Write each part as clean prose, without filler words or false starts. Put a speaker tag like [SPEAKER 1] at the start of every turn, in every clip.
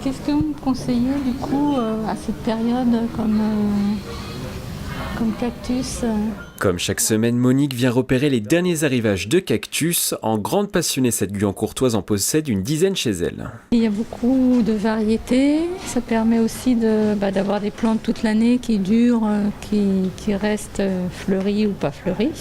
[SPEAKER 1] Qu'est-ce que vous me conseillez du coup à cette période comme cactus
[SPEAKER 2] Comme chaque semaine, Monique vient repérer les derniers arrivages de cactus. En grande passionnée, cette Guyancourtoise en possède une dizaine chez elle.
[SPEAKER 1] Il y a beaucoup de variétés. Ça permet aussi d'avoir des plantes toute l'année qui durent, qui restent fleuries ou pas fleuries.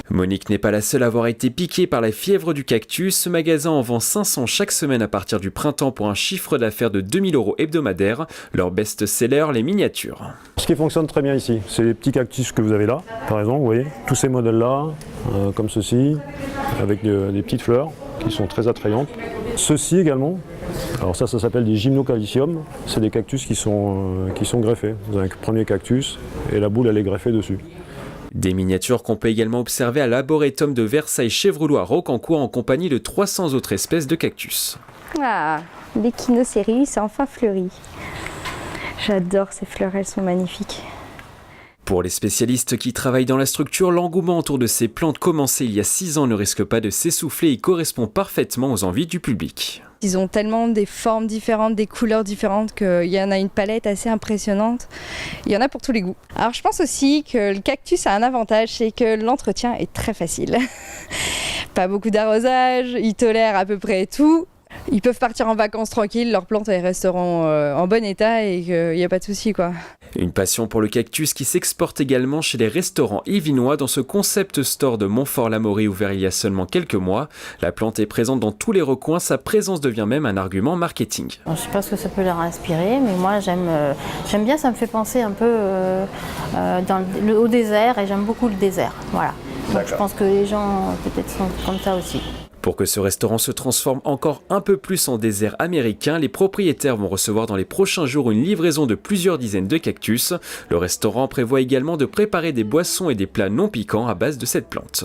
[SPEAKER 2] Monique n'est pas la seule à avoir été piquée par la fièvre du cactus. Ce magasin en vend 500 chaque semaine à partir du printemps pour un chiffre d'affaires de 2 000 € hebdomadaire. Leur best-seller, les miniatures.
[SPEAKER 3] Ce qui fonctionne très bien ici, c'est les petits cactus que vous avez là, par exemple, vous voyez, tous ces modèles-là, comme ceci, avec des petites fleurs qui sont très attrayantes. Ceux-ci également, alors ça s'appelle des gymnocalcium, c'est des cactus qui sont greffés. Vous avez un premier cactus et la boule elle est greffée dessus.
[SPEAKER 2] Des miniatures qu'on peut également observer à l'Arboretum de Versailles-Chevreloup à Rocancourt en compagnie de 300 autres espèces de cactus.
[SPEAKER 4] Ah, l'Echinocéreus a enfin fleuri. J'adore ces fleurs, elles sont magnifiques.
[SPEAKER 2] Pour les spécialistes qui travaillent dans la structure, l'engouement autour de ces plantes commencé il y a 6 ans ne risque pas de s'essouffler et correspond parfaitement aux envies du public.
[SPEAKER 4] Ils ont tellement des formes différentes, des couleurs différentes qu'il y en a une palette assez impressionnante. Il y en a pour tous les goûts. Alors je pense aussi que le cactus a un avantage, c'est que l'entretien est très facile. Pas beaucoup d'arrosage, ils tolèrent à peu près tout. Ils peuvent partir en vacances tranquilles, leurs plantes elles resteront en bon état et qu'il n'y a pas de souci quoi.
[SPEAKER 2] Une passion pour le cactus qui s'exporte également chez les restaurants yvinois dans ce concept store de Montfort-l'Amaury ouvert il y a seulement quelques mois. La plante est présente dans tous les recoins, sa présence devient même un argument marketing.
[SPEAKER 5] Je ne sais pas ce que ça peut leur inspirer, mais moi j'aime bien, ça me fait penser un peu au désert et j'aime beaucoup le désert. Voilà. Donc je pense que les gens peut-être sont comme ça aussi.
[SPEAKER 2] Pour que ce restaurant se transforme encore un peu plus en désert américain, les propriétaires vont recevoir dans les prochains jours une livraison de plusieurs dizaines de cactus. Le restaurant prévoit également de préparer des boissons et des plats non piquants à base de cette plante.